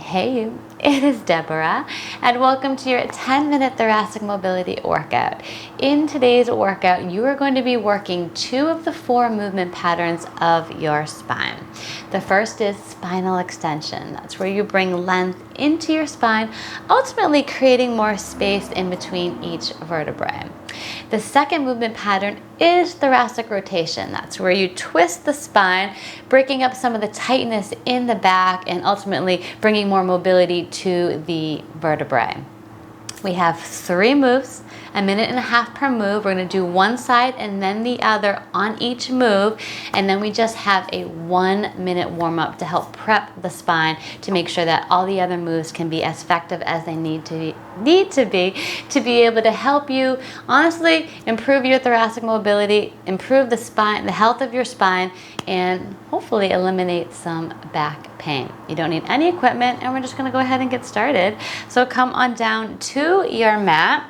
Hey you, it is Deborah, and welcome to your 10-minute thoracic mobility workout. In today's workout, you are going to be working 2 of the 4 movement patterns of your spine. The first is spinal extension. That's where you bring length into your spine, ultimately creating more space in between each vertebrae. The second movement pattern is thoracic rotation. That's where you twist the spine, breaking up some of the tightness in the back and ultimately bringing more mobility to the vertebrae. We have 3 moves, 1.5 minutes per move. We're going to do one side and then the other on each move, and then we just have a 1-minute warm-up to help prep the spine to make sure that all the other moves can be as effective as they need to be able to help you honestly improve your thoracic mobility, improve the spine, the health of your spine, and hopefully eliminate some back pain. You don't need any equipment, and we're just going to go ahead and get started. So come on down to your mat.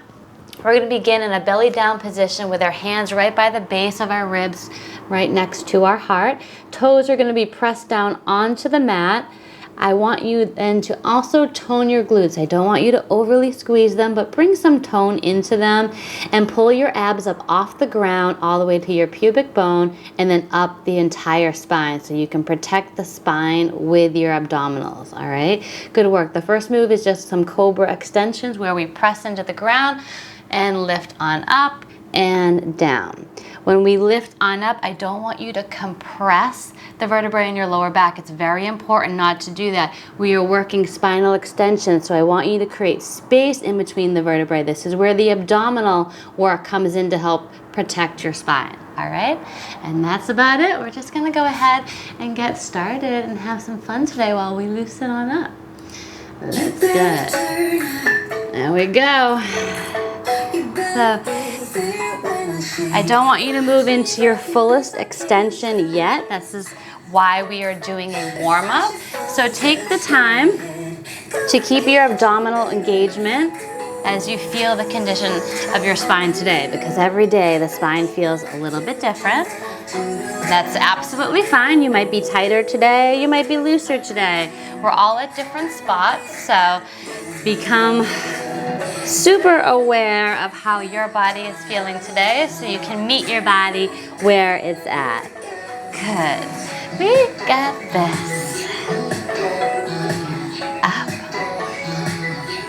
We're going to begin in a belly down position with our hands right by the base of our ribs, right next to our heart. Toes are going to be pressed down onto the mat. I want you then to also tone your glutes. I don't want you to overly squeeze them, but bring some tone into them and pull your abs up off the ground all the way to your pubic bone and then up the entire spine so you can protect the spine with your abdominals, all right? Good work. The first move is just some COBRA extensions where we press into the ground and lift on up and down. When we lift on up, I don't want you to compress the vertebrae in your lower back. It's very important not to do that. We are working spinal extension, so I want you to create space in between the vertebrae. This is where the abdominal work comes in to help protect your spine, all right? And that's about it. We're just gonna go ahead and get started and have some fun today while we loosen on up. That's good. There we go. So, I don't want you to move into your fullest extension yet. This is why we are doing a warm-up. So take the time to keep your abdominal engagement as you feel the condition of your spine today, because every day the spine feels a little bit different. That's absolutely fine. You might be tighter today, you might be looser today. We're all at different spots, so become super aware of how your body is feeling today so you can meet your body where it's at. Good. We got this. Up.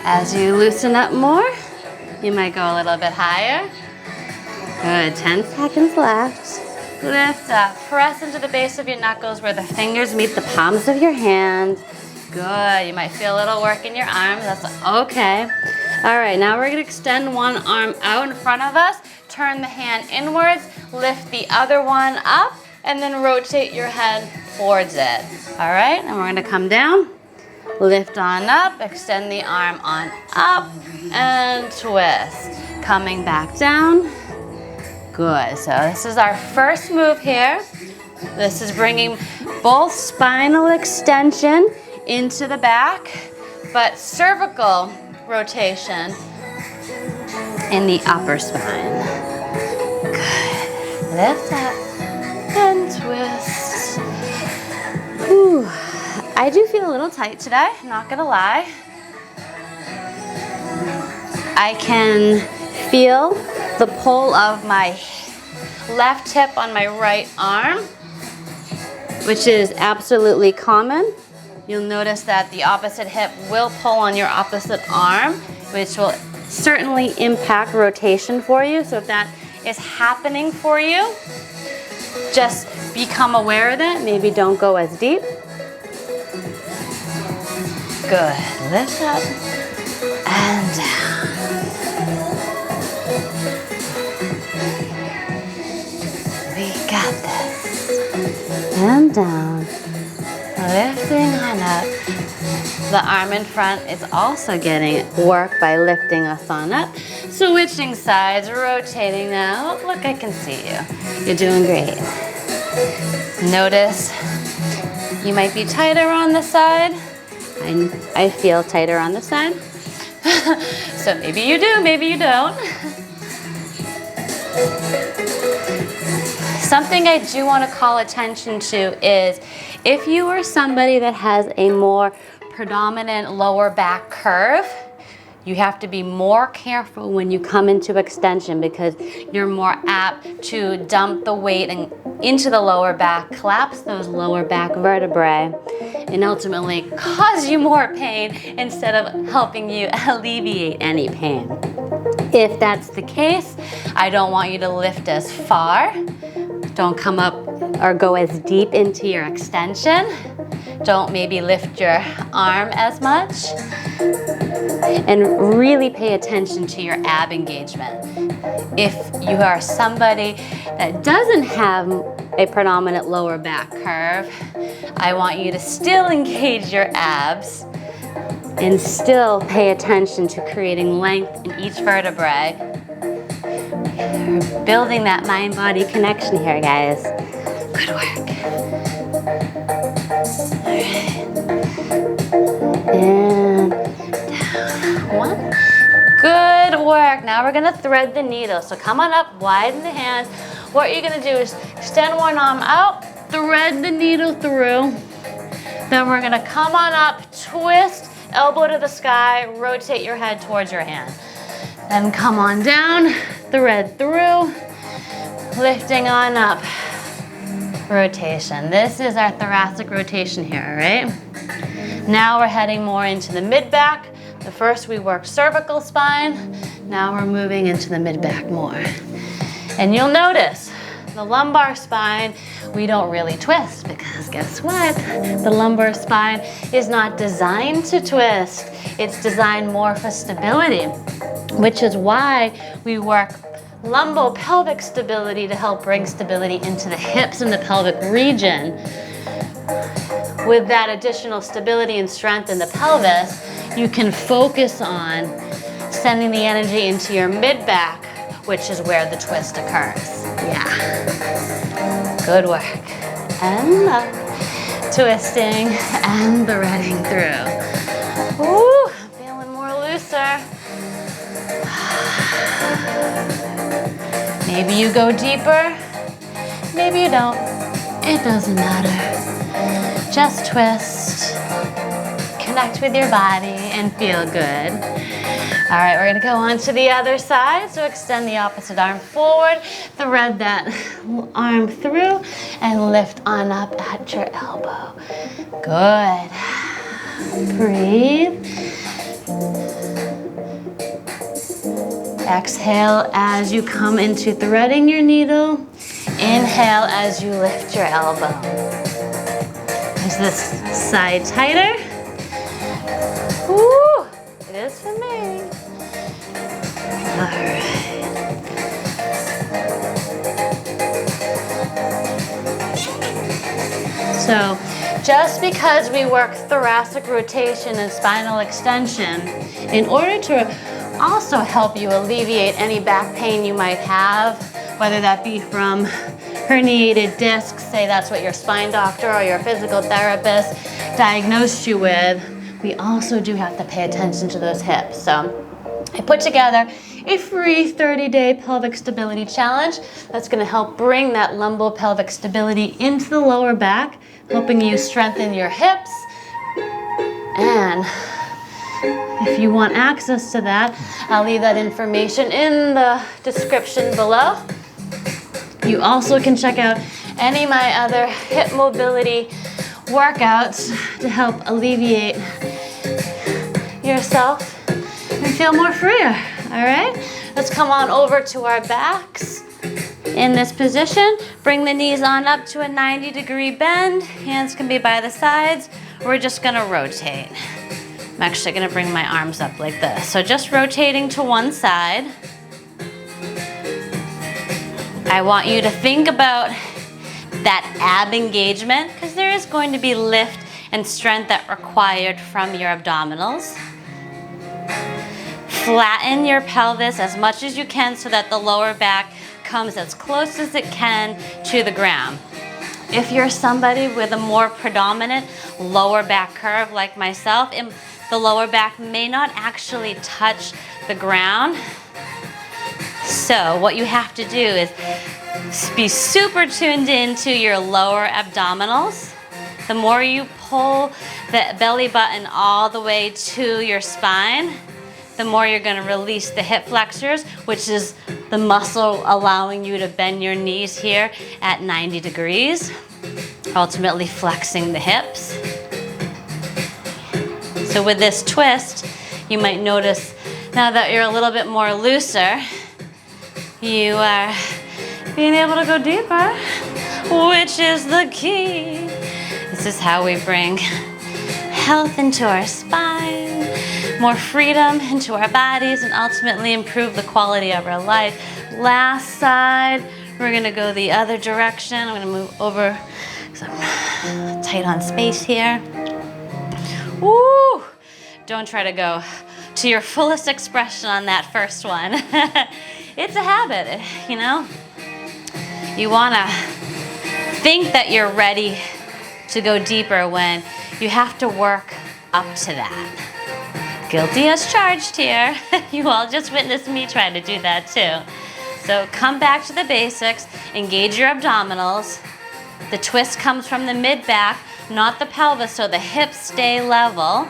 As you loosen up more, you might go a little bit higher. Good. 10 seconds left. Lift up. Press into the base of your knuckles where the fingers meet the palms of your hands. Good. You might feel a little work in your arms. That's okay. All right, now we're gonna extend one arm out in front of us, turn the hand inwards, lift the other one up, and then rotate your head towards it. All right, and we're gonna come down, lift on up, extend the arm on up, and twist. Coming back down. Good, so this is our first move here. This is bringing both spinal extension into the back, but cervical rotation in the upper spine. Good. Lift up and twist. Whew. I do feel a little tight today, not gonna lie. I can feel the pull of my left hip on my right arm, which is absolutely common. You'll notice that the opposite hip will pull on your opposite arm, which will certainly impact rotation for you. So if that is happening for you, just become aware of that. Maybe don't go as deep. Good. Lift up and down. We got this. And down. Lifting on up. The arm in front is also getting work by lifting us on up. Switching sides, rotating now. Look, I can see you. You're doing great. Notice you might be tighter on the side. I feel tighter on the side. So maybe you do, maybe you don't. Something I do want to call attention to is if you are somebody that has a more predominant lower back curve, you have to be more careful when you come into extension because you're more apt to dump the weight into the lower back, collapse those lower back vertebrae, and ultimately cause you more pain instead of helping you alleviate any pain. If that's the case, I don't want you to lift as far. Don't come up or go as deep into your extension. Don't maybe lift your arm as much. And really pay attention to your ab engagement. If you are somebody that doesn't have a predominant lower back curve, I want you to still engage your abs and still pay attention to creating length in each vertebrae. We're building that mind-body connection here, guys. Good work. All right. And down. One. Good work. Now we're gonna thread the needle. So come on up, widen the hands. What you're gonna do is extend one arm out, thread the needle through. Then we're gonna come on up, twist, elbow to the sky, rotate your head towards your hand. Then come on down, thread through, lifting on up. Rotation. This is our thoracic rotation here, right? Now we're heading more into the mid-back. The first we worked cervical spine. Now we're moving into the mid-back more. And you'll notice the lumbar spine, we don't really twist because guess what? The lumbar spine is not designed to twist. It's designed more for stability, which is why we work lumbo-pelvic stability to help bring stability into the hips and the pelvic region. With that additional stability and strength in the pelvis, you can focus on sending the energy into your mid-back, which is where the twist occurs. Yeah. Good work. And up. Twisting and threading through. Ooh, I'm feeling more looser. Maybe you go deeper, maybe you don't. It doesn't matter. Just twist, connect with your body, and feel good. All right, we're gonna go on to the other side. So extend the opposite arm forward, thread that arm through, and lift on up at your elbow. Good. Breathe. Exhale as you come into threading your needle. Inhale as you lift your elbow. Is this side tighter? Woo! It is for me. All right. So, just because we work thoracic rotation and spinal extension, in order to also help you alleviate any back pain you might have, whether that be from herniated discs, say that's what your spine doctor or your physical therapist diagnosed you with, we also do have to pay attention to those hips. So I put together a free 30-day pelvic stability challenge that's going to help bring that lumbo-pelvic stability into the lower back, helping you strengthen your hips. And if you want access to that, I'll leave that information in the description below. You also can check out any of my other hip mobility workouts to help alleviate yourself and feel more freer. All right, let's come on over to our backs. In this position, bring the knees on up to a 90-degree bend. Hands can be by the sides. We're just gonna rotate. I'm actually gonna bring my arms up like this. So just rotating to one side. I want you to think about that ab engagement because there is going to be lift and strength that required from your abdominals. Flatten your pelvis as much as you can so that the lower back comes as close as it can to the ground. If you're somebody with a more predominant lower back curve like myself, the lower back may not actually touch the ground. So what you have to do is be super tuned into your lower abdominals. The more you pull the belly button all the way to your spine, the more you're gonna release the hip flexors, which is the muscle allowing you to bend your knees here at 90 degrees, ultimately flexing the hips. So with this twist, you might notice now that you're a little bit more looser, you are being able to go deeper, which is the key. This is how we bring health into our spine, more freedom into our bodies, and ultimately improve the quality of our life. Last side, we're gonna go the other direction. I'm gonna move over because I'm tight on space here. Woo! Don't try to go to your fullest expression on that first one. It's a habit, you know? You wanna think that you're ready to go deeper when you have to work up to that. Guilty as charged here. You all just witnessed me trying to do that too. So come back to the basics, engage your abdominals. The twist comes from the mid-back, not the pelvis, so the hips stay level.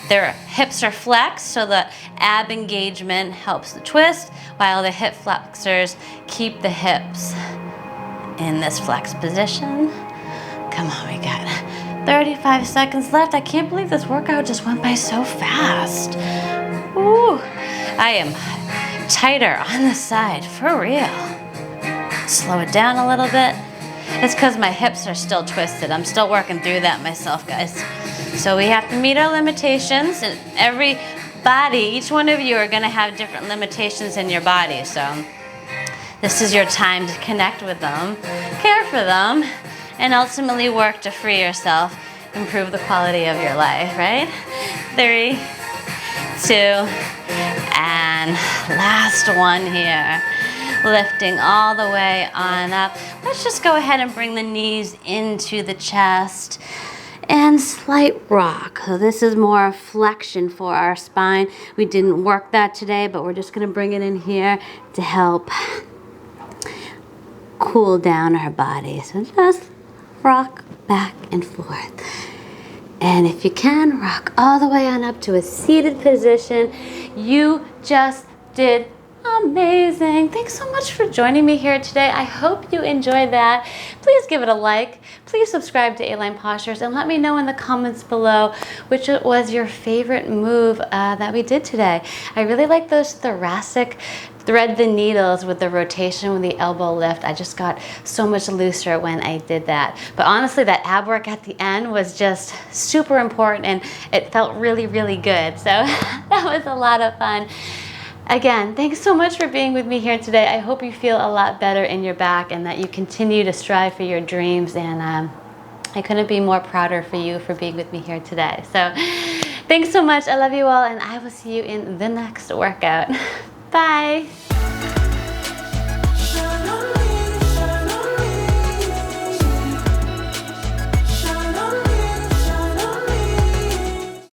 Their hips are flexed, so the ab engagement helps the twist, while the hip flexors keep the hips in this flexed position. Come on, we got 35 seconds left. I can't believe this workout just went by so fast. Ooh, I am tighter on the side, for real. Slow it down a little bit. It's because my hips are still twisted. I'm still working through that myself, guys. So we have to meet our limitations, and every body, each one of you are gonna have different limitations in your body. So this is your time to connect with them, care for them, and ultimately work to free yourself, improve the quality of your life, right? 3, 2, and last one here. Lifting all the way on up. Let's just go ahead and bring the knees into the chest and slight rock. So this is more flexion for our spine. We didn't work that today, but we're just gonna bring it in here to help cool down our body. So just rock back and forth. And if you can, rock all the way on up to a seated position. You just did amazing. Thanks so much for joining me here today. I hope you enjoyed that. Please give it a like. Please subscribe to Aline Postures and let me know in the comments below which was your favorite move that we did today. I really like those thoracic thread the needles with the rotation with the elbow lift. I just got so much looser when I did that. But honestly, that ab work at the end was just super important and it felt really, really good. So that was a lot of fun. Again, thanks so much for being with me here today. I hope you feel a lot better in your back and that you continue to strive for your dreams. And I couldn't be more prouder for you for being with me here today. So thanks so much. I love you all, and I will see you in the next workout. Bye.